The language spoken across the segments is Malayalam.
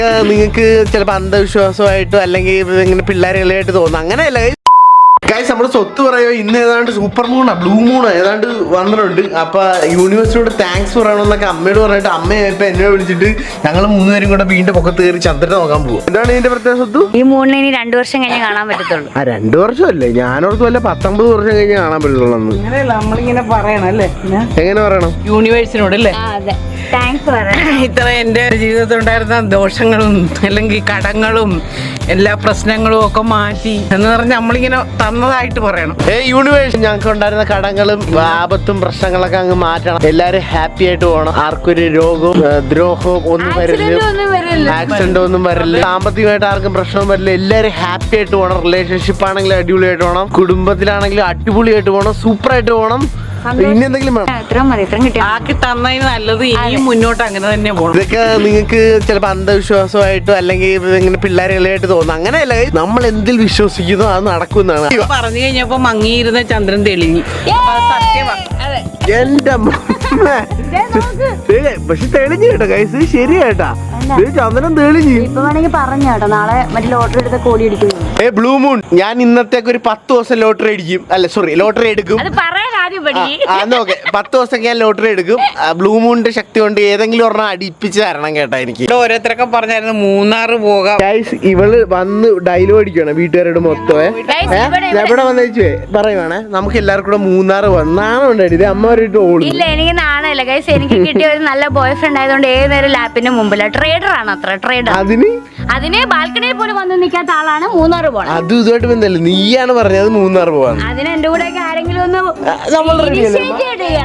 ഇതൊക്കെ നിങ്ങൾക്ക് ചിലപ്പോൾ അന്ധവിശ്വാസമായിട്ടോ അല്ലെങ്കിൽ ഇങ്ങനെ പിള്ളേരുകളായിട്ട് തോന്നും. അങ്ങനെയല്ല ഗൈസ്, നമ്മൾ സ്വത്ത് പറയുമോ, ഇന്ന് ഏതാണ്ട് സൂപ്പർ മൂണാ ബ്ലൂ മൂണാ ഏതാണ്ട് വന്നിട്ടുണ്ട്. അപ്പൊ യൂണിവേഴ്സിറ്റിയോട് താങ്ക്സ് പറയണമെന്നൊക്കെ അമ്മയോട് പറഞ്ഞിട്ട് അമ്മ ഇപ്പൊ എന്നെ വിളിച്ചിട്ട് ഞങ്ങൾ 3 പേരും കൂടെ വീണ്ടും പൊക്കത്ത് കയറി ചന്ദ്രനെ നോക്കാൻ പോകും. എന്താണ് ഇതിന്റെ പ്രത്യേക സ്വത്ത്? ഈ മൂണിന് ഇനി 2 വർഷം കഴിഞ്ഞ് കാണാൻ പറ്റത്തുള്ളൂ. 2 വർഷമല്ലേ, ഞാനോർത്ത് വല്ല 19 വർഷം കഴിഞ്ഞ് കാണാൻ പറ്റുള്ളൂ. നമ്മളിങ്ങനെ പറയണം അല്ലേ? എങ്ങനെ പറയണം? യൂണിവേഴ്സിനോട് അല്ലേ താങ്ക്സ് പറയാം. ഇത്ര എൻ്റെ ജീവിതത്തിൽ ഉണ്ടായിരുന്ന ദോഷങ്ങളും അല്ലെങ്കിൽ കടങ്ങളും എല്ലാ പ്രശ്നങ്ങളും ഒക്കെ മാറ്റി എന്ന് പറഞ്ഞാൽ നമ്മളിങ്ങനെ തന്നതായിട്ട് പറയണം. യൂണിവേഴ്സ് ഞങ്ങൾക്ക് ഉണ്ടായിരുന്ന കടങ്ങളും ആപത്തും പ്രശ്നങ്ങളൊക്കെ അങ്ങ് മാറ്റണം. എല്ലാരും ഹാപ്പി ആയിട്ട് പോകണം. ആർക്കൊരു രോഗവും ദ്രോഹവും ഒന്നും വരില്ല, ആക്സിഡന്റ് ഒന്നും വരില്ല, സാമ്പത്തികമായിട്ട് ആർക്കും പ്രശ്നവും വരില്ല. എല്ലാരും ഹാപ്പി ആയിട്ട് പോകണം. റിലേഷൻഷിപ്പ് ആണെങ്കിലും അടിപൊളിയായിട്ട് പോകണം, കുടുംബത്തിലാണെങ്കിലും അടിപൊളിയായിട്ട് പോകണം, സൂപ്പർ ആയിട്ട് പോകണം. ഇനി എന്തെങ്കിലും ആക്കി തന്നതിന് നല്ലത് ഇനിയും മുന്നോട്ട് അങ്ങനെ തന്നെ പോകണം. ഇതൊക്കെ നിങ്ങൾക്ക് ചിലപ്പോൾ അന്ധവിശ്വാസമായിട്ടോ അല്ലെങ്കിൽ ഇങ്ങനെ പിള്ളേരുകളായിട്ട് തോന്നും. അങ്ങനെയല്ല, നമ്മൾ എന്തിൽ വിശ്വസിക്കുന്നോ അത് നടക്കുന്നതാണ്. പറഞ്ഞു കഴിഞ്ഞപ്പോ മങ്ങിയിരുന്ന ചന്ദ്രൻ തെളിഞ്ഞു. എന്റെ പക്ഷെ തെളിഞ്ഞു കേട്ടോ ഗൈസ്, ശരിയായിട്ടാ ചന്ദ്രൻ തെളിഞ്ഞു. പറഞ്ഞോ നാളെ മറ്റേ ലോട്ടറി എടുത്ത കോടി അടിക്കും. ബ്ലൂ മൂൺ, ഞാൻ ഇന്നത്തേക്ക് ഒരു 10 ദിവസം ലോട്ടറി അടിക്കും. അല്ല സോറി, ലോട്ടറി എടുക്കും. 10 ദിവസം ഞാൻ ലോട്ടറി എടുക്കും. ബ്ലൂ മൂണിന്റെ ശക്തി കൊണ്ട് ഏതെങ്കിലും ഒരെണ്ണം അടിപ്പിച്ച് തരണം കേട്ടാ എനിക്ക്. ഓരോരുത്തരൊക്കെ പറഞ്ഞായിരുന്നു മൂന്നാറ് പോകാം. ഇവള് വന്ന് ഡയലോഗ് അടിക്കണം വീട്ടുകാരുടെ മൊത്തമേ. എവിടെ വന്നേ പറയുവാണേ, നമുക്ക് എല്ലാവർക്കും കൂടെ മൂന്നാറ് വന്നാണ് ഇത് അമ്മ വരെയിട്ട് ഓടും. ഇല്ല, എനിക്ക് നാണല്ല ഗൈസ്. എനിക്ക് കിട്ടിയ ഒരു നല്ല ബോയ് ഫ്രണ്ട് ആയതുകൊണ്ട് ഏത് നേരം ലാപ്പിന്റെ മുമ്പിൽ ട്രേഡർ ആണ്. അത്ര ട്രേഡർ അതിന് ബാൽക്കണിയിൽ പോലും വന്ന് നിൽക്കാത്ത ആളാണ് മൂന്നാറ് പോകണം. അത് ഇതുമായിട്ട് ബന്ധമല്ല, നീയാണ് പറഞ്ഞത് മൂന്നാറ് പോകാൻ. അതിന് എന്റെ കൂടെ ആരെങ്കിലും ഒന്ന്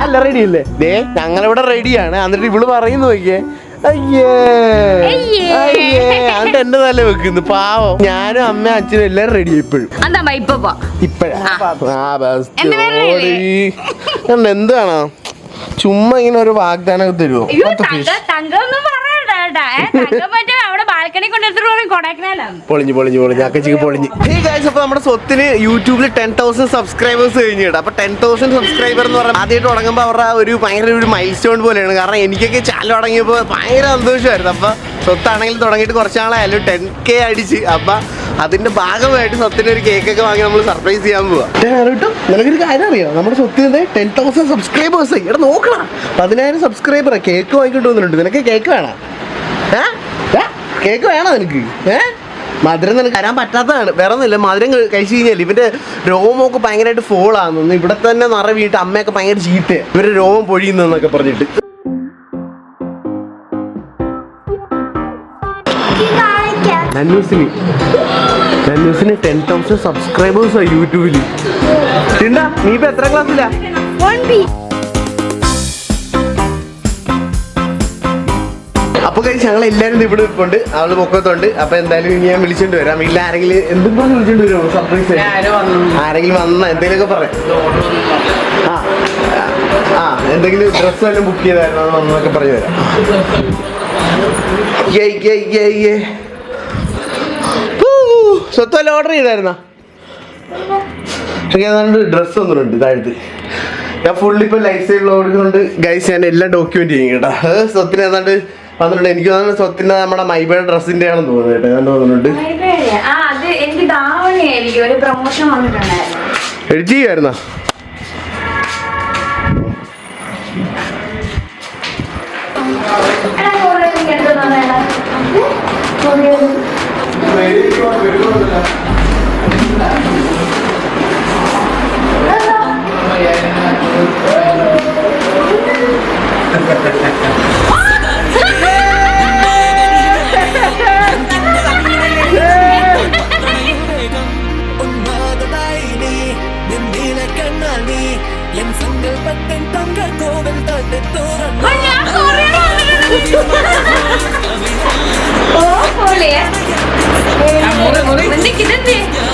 അല്ല റെഡി അല്ലേ? ഞങ്ങളിവിടെ റെഡിയാണ്. എന്നിട്ട് ഇവള് പറയുന്നു നോക്കിയേ, എന്നിട്ട് എന്റെ തല വെക്കുന്നു പാവം. ഞാനും അമ്മ അച്ഛനും എല്ലാരും റെഡി ഇപ്പോഴും. എന്താണോ ചുമ്മാ ഇങ്ങനെ ഒരു വാഗ്ദാനം തരുമോ? പൊളിഞ്ഞ് അക്കച്ചിക്ക് പൊളിഞ്ഞ്. അപ്പൊ നമ്മുടെ സ്വത്തിന് യൂട്യൂബിൽ 10,000 സബ്സ്ക്രൈബേഴ്സ് കഴിഞ്ഞിട്ട്. അപ്പൊ 10,000 സബ്സ്ക്രൈബർ എന്ന് പറഞ്ഞാൽ ആദ്യമായിട്ട് തുടങ്ങുമ്പോൾ അവരുടെ ഭയങ്കര ഒരു മൈൽ സ്റ്റോൺ പോലെയാണ്. കാരണം എനിക്കൊക്കെ ചാനൽ തുടങ്ങിയപ്പോൾ ഭയങ്കര സന്തോഷമായിരുന്നു. അപ്പൊ സ്വത്താണെങ്കിലും തുടങ്ങിയിട്ട് കുറച്ച് നാളായാലും 10K അടിച്ച്. അപ്പൊ അതിന്റെ ഭാഗമായിട്ട് സ്വത്തിന് ഒരു കേക്കൊക്കെ വാങ്ങി നമ്മൾ സർപ്രൈസ് ചെയ്യാൻ പോവാ. നിനക്കൊരു കാര്യം അറിയാം, നമ്മുടെ സ്വത്തിന് 10,000 സബ്സ്ക്രൈബേഴ്സ്. ഇവിടെ നോക്കണം, 10,000 സബ്സ്ക്രൈബർ. കേക്ക് വാങ്ങിക്കൊണ്ട് വന്നിട്ടുണ്ട്. നിനക്ക് കേക്ക് വേണം? കേക്ക് വേണോ നിനക്ക്? മധുരം നിനക്ക് തരാൻ പറ്റാത്തതാണ്, വേറെ ഒന്നുമില്ല. മധുരം കഴിച്ചു കഴിഞ്ഞാൽ ഇവന്റെ രോമമൊക്കെ ഭയങ്കരമായിട്ട് ഫോൾ ആകുന്നു. ഇവിടെ തന്നെ നിറ വീട്ട് അമ്മയൊക്കെ ഭയങ്കര ചീത്ത, ഇവരുടെ രോമം പൊഴിയുന്നൊക്കെ പറഞ്ഞിട്ട്. നന്നൂസിന് 10,000 സബ്സ്ക്രൈബേഴ്സാണ് യൂട്യൂബിൽ. നീ ഇപ്പൊ എത്ര ക്ലാസ്സിലാ? അപ്പൊ കഴിച്ച് ഞങ്ങൾ എല്ലാവരും ഇവിടെ നിൽപ്പുണ്ട്. അവള് പൊക്കത്തുണ്ട്. അപ്പൊ എന്തായാലും ഇനി ഞാൻ വിളിച്ചോണ്ട് വരാം. വീട്ടിൽ ആരെങ്കിലും എന്തും പറഞ്ഞ് വിളിച്ചോണ്ട് വരുമോ? സർപ്രൈസ് ആരെങ്കിലും വന്ന എന്തെങ്കിലുമൊക്കെ പറയാം. എന്തെങ്കിലും ഡ്രസ്സ് വല്ലതും ബുക്ക് ചെയ്തായിരുന്നു വന്നൊക്കെ പറഞ്ഞു വരാം. സ്വത്ത് വല്ല ഓർഡർ ചെയ്തായിരുന്നാ? എനിക്ക് ഏതാണ്ട് ഡ്രസ്സ് ഒന്നുണ്ട് താഴത്ത്. ഞാൻ ഫുള്ളിപ്പോൾ ലൈഫ് സ്റ്റൈൽ ഓടുന്നുണ്ട് ഗൈസ്. ഞാൻ എല്ലാം ഡോക്യുമെന്റ് ചെയ്യും കേട്ടോ. സ്വത്തിന് ഏതാണ്ട് വന്നിട്ടുണ്ട്. എനിക്ക് തോന്നുന്നു സ്വത്തിന്റെ നമ്മുടെ മൈബയുടെ ഡ്രസ്സിന്റെ ആണെന്ന് തോന്നുന്നു കേട്ടോ. ഏതാണ്ട് വന്നിട്ടുണ്ട്. എഡിറ്റ് ചെയ്യുമായിരുന്നാ?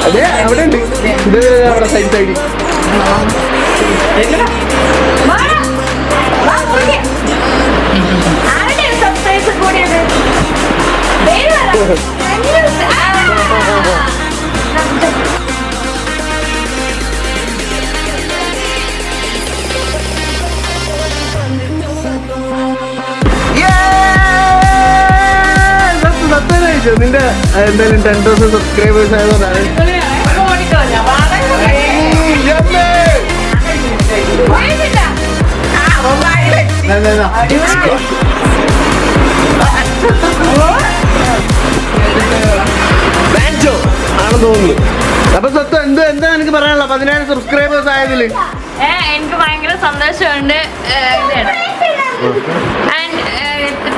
അതെ അവിടെ ഉണ്ട്. ഇത് അവിടെ സൈഡ് സൈഡിൽ കഴിച്ചോ നിന്റെ എന്തായാലും 10,000 സബ്സ്ക്രൈബേഴ്സ് ആയതുകൊണ്ടാണ്. ബാൻജോ ആണെന്ന് തോന്നുന്നു. അപ്പൊ സ്വത്ത് എന്താ എനിക്ക് പറയാനുള്ള 10,000 സബ്സ്ക്രൈബേഴ്സ് ആയതില് എനിക്ക് ഭയങ്കര സന്തോഷമുണ്ട്.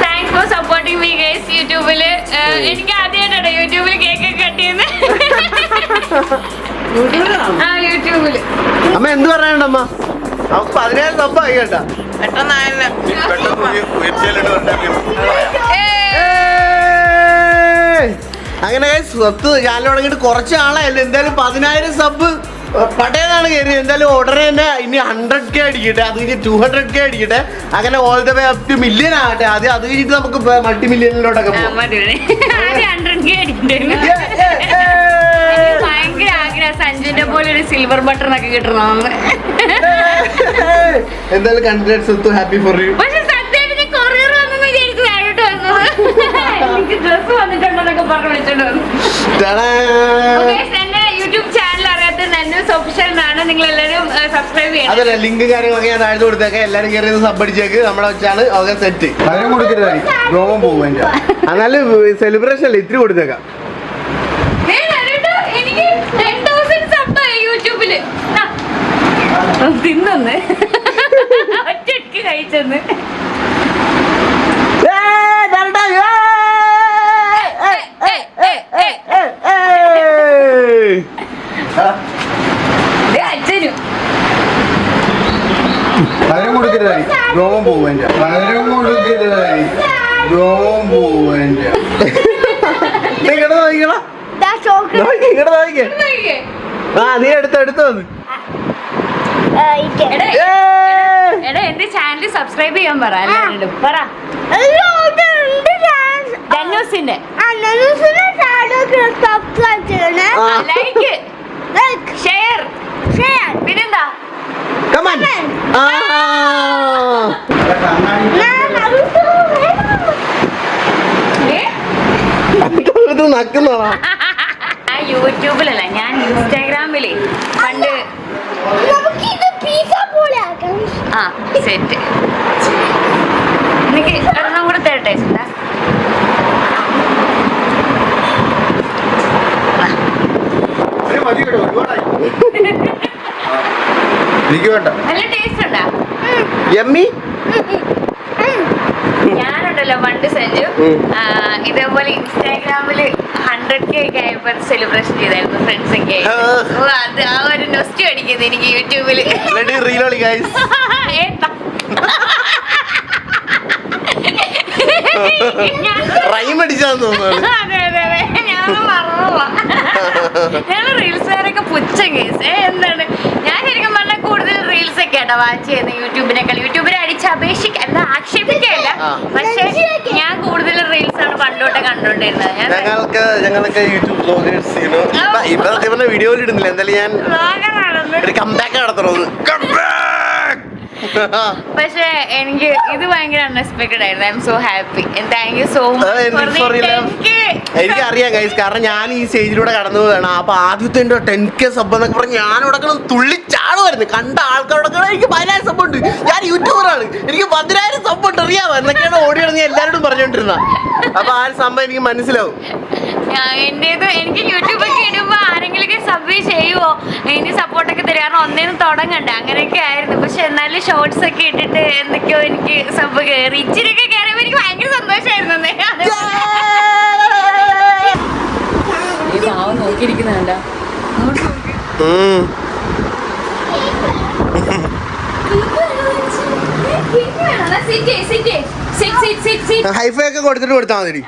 Thanks for supporting me guys യൂട്യൂബില്. എനിക്ക് ആദ്യമായിട്ടാണ് യൂട്യൂബിൽ കേക്ക് കട്ട് ചെയ്യുന്നത്. യൂട്യൂബില് അമ്മ എന്ത് പറയാനുണ്ടമ്മ? അവർക്ക് 10,000 സബ് ആയി കേട്ടാ. അങ്ങനെ സ്വത്ത് ചാനൽ തുടങ്ങിയിട്ട് കുറച്ച് ആളായല്ലോ. എന്തായാലും 10,000 സബ് പട്ടേന്നാണ് കയറി. എന്തായാലും ഉടനെ തന്നെ ഇനി 100K അടിക്കട്ടെ, അത് കഴിഞ്ഞ് 200K അടിക്കട്ടെ, അങ്ങനെ all the way up two million ആകട്ടെ. അത് കഴിഞ്ഞിട്ട് നമുക്ക് മൾട്ടി മില്യണിലോട്ടൊക്കെ ഭയങ്കര ആഗ്രഹം സഞ്ജുവിന്റെ പോലെ ഒരു സിൽവർ ബട്ടൺ ഒക്കെ കിട്ടണമെന്ന്. എന്തായാലും കൺഗ്രാറ്റ്സ് സ്വത്ത്, ഹാപ്പി ഫോർ യു. പക്ഷെ സത്യമായിട്ട് കൊറിയർ വന്നു വിചാരിച്ചു നേരിട്ട് വന്നത്. എനിക്ക് ഡ്രസ് വന്നിട്ടുണ്ടെന്നൊക്കെ പറഞ്ഞു വെച്ചോണ്ട് വന്നു. എന്റെ യൂട്യൂബ് ചാനൽ അറിയാത്ത നന്നൂസ് ഒഫീഷ്യൽ എന്നാണ്. നിങ്ങൾ എല്ലാവരും സബ്സ്ക്രൈബ് ചെയ്യണം. അതല്ല ലിങ്ക് കാര്യങ്ങളൊക്കെ ഞാൻ താഴ്ത്തു കൊടുത്തേക്കാം. എല്ലാരും കയറി സബ് അടിച്ചേക്ക്. നമ്മളെ വെച്ചാണ് ഓക്കെ സെറ്റ്. അതിനും കൊടുക്കരുത്, രോമം പോകും. എന്നാലും സെലിബ്രേഷൻ അല്ലേ, ഇത്തിരി കൊടുത്തേക്കാം. എനിക്ക് 10,000 സബ് യൂട്യൂബില് തിന്നൊന്ന് ഒറ്റയ്ക്ക് കഴിച്ചെന്ന്. അച്ഛനും അതിനും കൊടുക്കരുതായി, രോമം പോകും. അതിനും കൊടുക്കരുതായി, രോമം പോകും. നീ എടുത്തോ വന്ന്. എടാ എന്റെ ചാനൽ സബ്സ്ക്രൈബ് ചെയ്യാൻ പറ. എല്ലാവരോടും പറ. ധനുസിന്റെ ലൈക്ക് ഷെയർ പിന്നെന്താ നക്കുന്നതാ. യൂട്യൂബിലല്ല, ഞാൻ ഇൻസ്റ്റാഗ്രാമില് പണ്ട് സെറ്റ് എനിക്ക് ഒരെണ്ണം കൂടെ തരട്ടെ. നല്ല ടേസ്റ്റ് ഉണ്ടാ. ഞാനുണ്ടല്ലോ പണ്ട് സഞ്ജു ഇതേപോലെ ഇൻസ്റ്റാഗ്രാമില് 100K ഒക്കെ ആയപ്പോ സെലിബ്രേഷൻ ചെയ്തായിരുന്നു ഫ്രണ്ട്സ് ഒക്കെ. അത് ആ ഒരു നൊസ്റ്റു അടിക്കുന്നത് എനിക്ക് യൂട്യൂബില്. ഞാൻ റീൽസുകാരൊക്കെ പുച്ഛം കേസ്. എന്താണ് ഞാൻ ശരിക്കും പറഞ്ഞാൽ കൂടുതൽ റീൽസ് ഒക്കെ ആട്ടോ വാച്ച് ചെയ്യുന്നത് യൂട്യൂബിനേക്കാൾ. യൂട്യൂബിനെ അടിച്ച് അപേക്ഷിക്കല്ല, ആക്ഷേപിക്കല്ല, പക്ഷെ ഞാൻ കൂടുതൽ റീൽസ് ആണ് പണ്ടോട്ടെ കണ്ടോണ്ടിരുന്നത്. ഞങ്ങൾക്ക് യൂട്യൂബ് ബ്ലോഗേഴ്സ് വീഡിയോയിൽ ഇടുന്നില്ല. എന്തായാലും ഞാൻ ഒരു കംബാക്ക് നടത്തണത്. പക്ഷെ എനിക്ക് ഇത് ഭയങ്കര അൺഎക്സ്പെക്ടഡ് ആയിരുന്നു. I M so happy and thank you so much. എനിക്കറിയാം ഗൈസ്, കാരണം ഞാൻ ഈ സ്റ്റേജിലൂടെ കടന്നു പോവുകയാണ്. അപ്പൊ ആദ്യത്തെ 10K സബ് എന്നൊക്കെ പറഞ്ഞ് ഞാനവിടെ തുള്ളിച്ചാടുമായിരുന്നു. കണ്ട ആൾക്കാരോടൊക്കെ എനിക്ക് 10,000 സബ് ഉണ്ട്, ഞാൻ യൂട്യൂബറാണ്, എനിക്ക് 10,000 സബ് ഉണ്ട് അറിയാമോ എന്നൊക്കെയാണ് ഓടി നടന്ന് എല്ലാവരോടും പറഞ്ഞുകൊണ്ടിരുന്ന. അപ്പൊ ആ ഒരു സംഭവം എനിക്ക് മനസ്സിലാവും. എന്റേത് എനിക്ക് യൂട്യൂബൊക്കെ ഇടുമ്പോ ആരെങ്കിലൊക്കെ സബ് ചെയ്യുവോ, എനിക്ക് സപ്പോർട്ടൊക്കെ തരും. കാരണം ഒന്നേന്ന് തുടങ്ങണ്ടേ, അങ്ങനെയൊക്കെ ആയിരുന്നു. പക്ഷെ എന്നാലും ഷോർട്സ് ഒക്കെ ഇട്ടിട്ട് എന്തൊക്കെയോ എനിക്ക് സബ് കയറി, ഇച്ചിരിയൊക്കെ കയറിയപ്പോ എനിക്ക് ഭയങ്കര സന്തോഷമായിരുന്നു. നോക്കിയിരിക്കുന്നുണ്ടോ ഹൈഫൈ ഒക്കെ കൊടുത്തിട്ട് കൊടുത്താൽ മതി.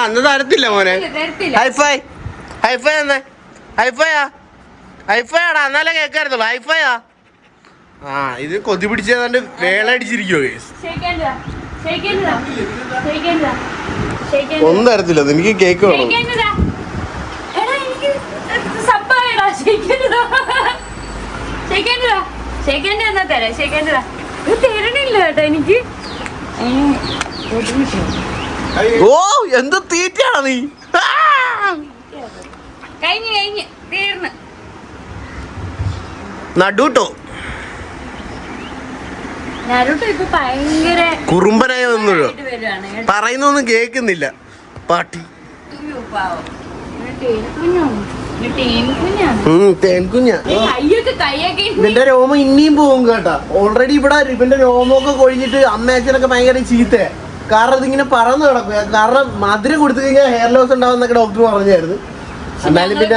അന്ന് തരത്തില്ല മോനെ. ഹൈഫൈ ഹൈഫൈ എന്നേ ഹൈഫൈയാ ഹൈഫൈയാടാ, എന്നാലേ കേൾക്കാറുള്ളൂ. ഹൈഫൈയാ. ഇത് കൊതി പിടിച്ചതാണ്ട് വേളടിച്ചിരിക്കുവോ കേസ്. ഒന്നും തരത്തില്ല, എനിക്ക് കേക്ക് വേണം. ഇത് തരണില്ല കേട്ടോ എനിക്ക്. ഓ എന്ത് തീറ്റയാണ് നീ. കഴിഞ്ഞ് തീർന്ന് നടുട്ടോ ഞാനോട്ട് ഇപ്പൊ ഭയങ്കര കുറുമ്പനായി വന്നല്ലോ. വരുവാണ്. പറയുന്നൊന്നും കേക്കുന്നില്ല പാട്ടി. അയ്യോ, പാവം. തേൻകുഞ്ഞ. കൈയൊക്കെ ഇവന്റെ രോമം ഇനിയും പോകും കേട്ടാ. ഓൾറെഡി ഇവിടെ ഇവന്റെ രോമമൊക്കെ കൊഴിഞ്ഞിട്ട് അമ്മയച്ഛനൊക്കെ ഭയങ്കര ചീത്ത. കാരണം ഇതിങ്ങനെ പറന്ന് കിടക്കുക. കാരണം മധുരം കൊടുത്തു കഴിഞ്ഞാൽ ഹെയർ ലോസ് ഉണ്ടാവുന്നൊക്കെ ഡോക്ടർ പറഞ്ഞായിരുന്നു. എന്നാലും പിന്നെ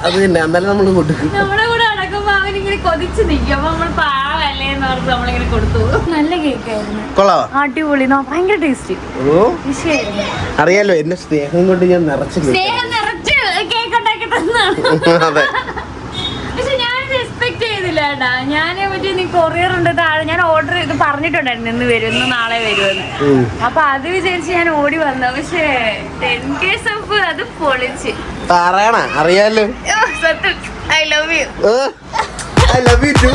അത് തന്നെ എന്നാലും നമ്മൾ കൊടുക്കും. നമ്മുടെ കൂടെ നടക്കുമ്പോ അവനിങ്ങനെ കൊതിച്ച് നിൽക്കും. അപ്പൊ നമ്മൾ പാവല്ലേ എന്ന് പറഞ്ഞ് നമ്മളിങ്ങനെ കൊടുത്തു. നല്ല കേക്കായിരുന്നു. കൊള്ളാവാ? അടിപൊളി, ഭയങ്കര ടേസ്റ്റി. ഓ അറിയാലോ എന്നെ സ്നേഹം കൊണ്ട് ഞാൻ നിറച്ച് സ്നേഹം നിറച്ച് കേക്ക് ഉണ്ടാക്കി തന്നാണ്. അതെ. പക്ഷെ ഞാനിത് എക്സ്പെക്ട് ചെയ്തില്ല കേട്ടാ. ഞാൻ മറ്റേ നീ കൊറിയർ ഉണ്ട് താഴെ, ഞാൻ ഓർഡർ ചെയ്ത് പറഞ്ഞിട്ടുണ്ടായിരുന്നു ഇന്ന് വരും, ഇന്ന് നാളെ വരുമെന്ന്. അപ്പൊ അത് വിചാരിച്ച് ഞാൻ ഓടി വന്നു. പക്ഷേ 10K സബ് അത് പൊളിച്ച് പറയണ അറിയാലോ. സത്യം. I love you. I love you to.